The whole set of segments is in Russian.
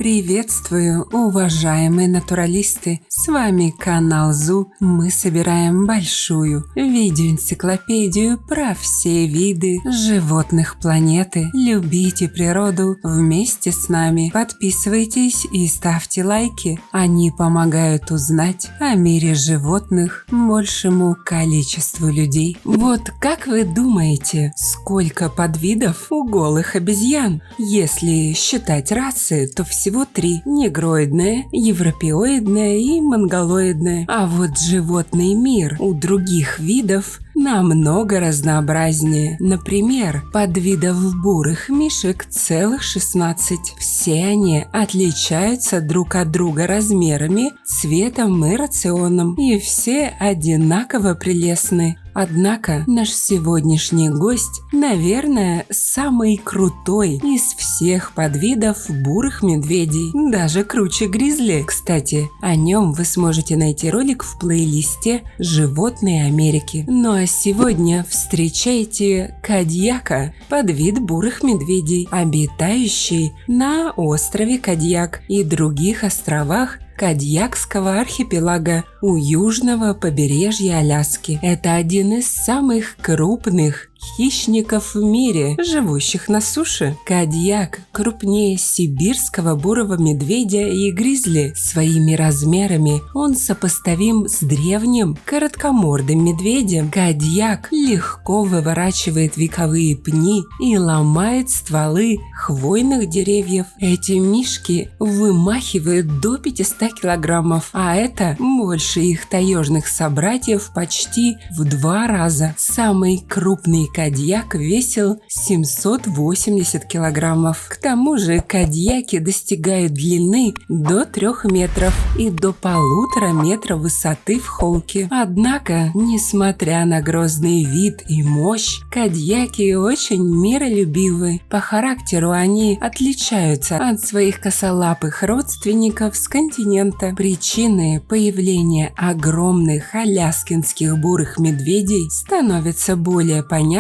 Приветствую, уважаемые натуралисты! С вами канал ЗУ. Мы собираем большую видеоэнциклопедию про все виды животных планеты. Любите природу вместе с нами. Подписывайтесь и ставьте лайки. Они помогают узнать о мире животных большему количеству людей. Вот как вы думаете, сколько подвидов у голых обезьян? Если считать расы, то всего 3: негроидная, европеоидная и монголоидная. А вот животный мир у других видов намного разнообразнее. Например, подвидов бурых мишек целых 16. Все они отличаются друг от друга размерами, цветом и рационом, и все одинаково прелестны. Однако наш сегодняшний гость, наверное, самый крутой из всех подвидов бурых медведей, даже круче гризли. Кстати, о нем вы сможете найти ролик в плейлисте «Животные Америки». Ну а сегодня встречайте Кадьяка, подвид бурых медведей, обитающий на острове Кадьяк и других островах Кадьякского архипелага у южного побережья Аляски. Это один из самых крупных хищников в мире, живущих на суше. Кадьяк крупнее сибирского бурого медведя и гризли. Своими размерами он сопоставим с древним короткомордым медведем. Кадьяк легко выворачивает вековые пни и ломает стволы хвойных деревьев. Эти мишки вымахивают до 500 килограммов, а это больше их таежных собратьев почти в 2 раза. Самый крупный Кадьяк весил 780 килограммов. К тому же кадьяки достигают длины до 3 метров и до 1,5 метра высоты в холке. Однако, несмотря на грозный вид и мощь, кадьяки очень миролюбивы. По характеру они отличаются от своих косолапых родственников с континента. Причины появления огромных аляскинских бурых медведей становятся более понятными,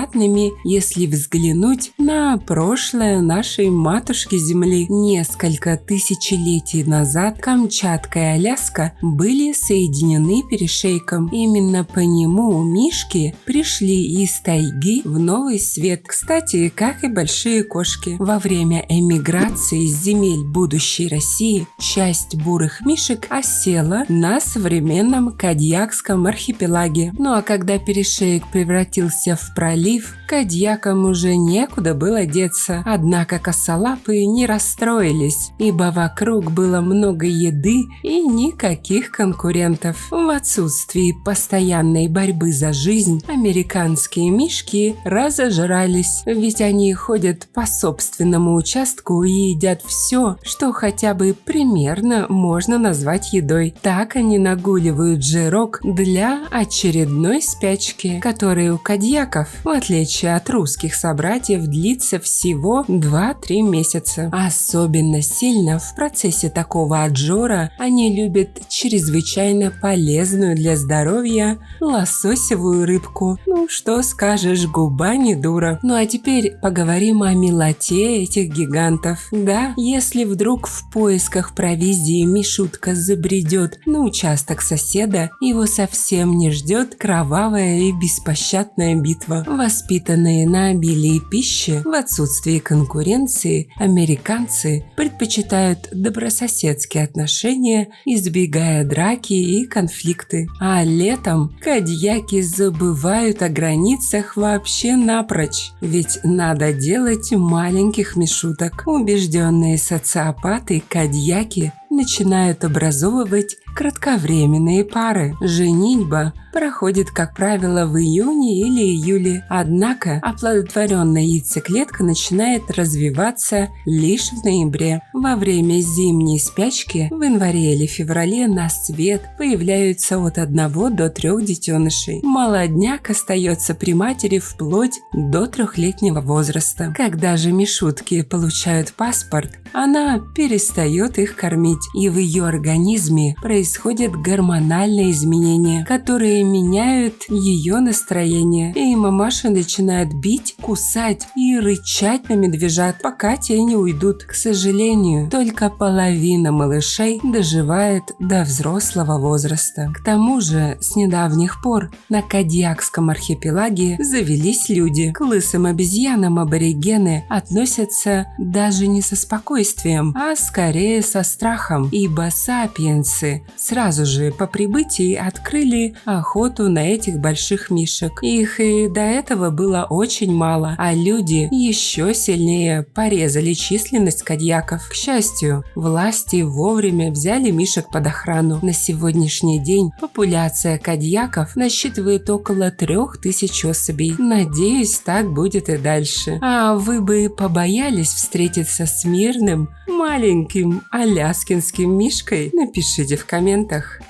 если взглянуть на прошлое нашей матушки-Земли. Несколько тысячелетий назад Камчатка и Аляска были соединены перешейком. Именно по нему мишки пришли из тайги в новый свет. Кстати, как и большие кошки. Во время эмиграции с земель будущей России часть бурых мишек осела на современном Кадьякском архипелаге. Ну а когда перешеек превратился в пролив, кадьякам уже некуда было деться. Однако косолапые не расстроились, ибо вокруг было много еды и никаких конкурентов. В отсутствии постоянной борьбы за жизнь американские мишки разожрались, ведь они ходят по собственному участку и едят все, что хотя бы примерно можно назвать едой. Так они нагуливают жирок для очередной спячки, которая у кадьяков, в отличие от русских собратьев, длится всего 2-3 месяца. Особенно сильно в процессе такого отжора они любят чрезвычайно полезную для здоровья лососевую рыбку. Ну что скажешь, губа не дура. Ну а теперь поговорим о милоте этих гигантов. Да, если вдруг в поисках провизии мишутка забредет на участок соседа, его совсем не ждет кровавая и беспощадная битва. Воспитанные на обилии пищи, в отсутствии конкуренции, американцы предпочитают добрососедские отношения, избегая драки и конфликты. А летом кадьяки забывают о границах вообще напрочь, ведь надо делать маленьких мишуток. Убежденные социопаты кадьяки начинают образовывать кратковременные пары. Женитьба проходит, как правило, в июне или июле. Однако оплодотворенная яйцеклетка начинает развиваться лишь в ноябре. Во время зимней спячки в январе или феврале на свет появляются от 1 до 3 детенышей. Молодняк остается при матери вплоть до 3-летнего возраста. Когда же мишутки получают паспорт, она перестает их кормить, и в ее организме происходит происходят гормональные изменения, которые меняют ее настроение. И мамаша начинает бить, кусать и рычать на медвежат, пока те не уйдут. К сожалению, только половина малышей доживает до взрослого возраста. К тому же, с недавних пор на Кадьякском архипелаге завелись люди. К лысым обезьянам аборигены относятся даже не со спокойствием, а скорее со страхом, ибо сапиенсы сразу же по прибытии открыли охоту на этих больших мишек. Их и до этого было очень мало, а люди еще сильнее порезали численность кадьяков. К счастью, власти вовремя взяли мишек под охрану. На сегодняшний день популяция кадьяков насчитывает около 3000 особей. Надеюсь, так будет и дальше. А вы бы побоялись встретиться с мирным, маленьким аляскинским мишкой? Напишите в комментах.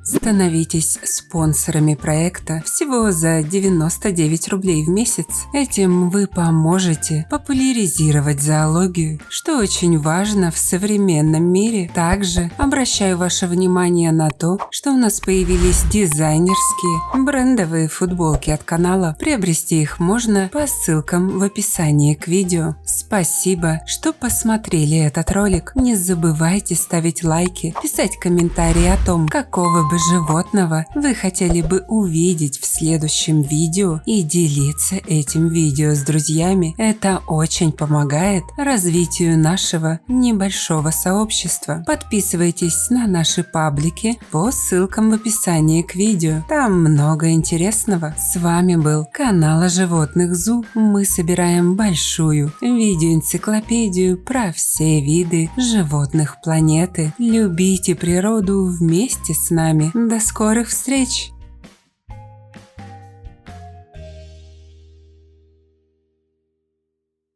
Становитесь спонсорами проекта всего за 99 рублей в месяц. Этим вы поможете популяризировать зоологию, что очень важно в современном мире. Также обращаю ваше внимание на то, что у нас появились дизайнерские брендовые футболки от канала. Приобрести их можно по ссылкам в описании к видео. Спасибо, что посмотрели этот ролик. Не забывайте ставить лайки, писать комментарии о том, какого бы животного вы хотели бы увидеть в следующем видео и делиться этим видео с друзьями. Это очень помогает развитию нашего небольшого сообщества. Подписывайтесь на наши паблики по ссылкам в описании к видео. Там много интересного. С вами был канал о животных ЗУ. Мы собираем большую видеоэнциклопедию про все виды животных планеты. Любите природу вместе с нами. До скорых встреч!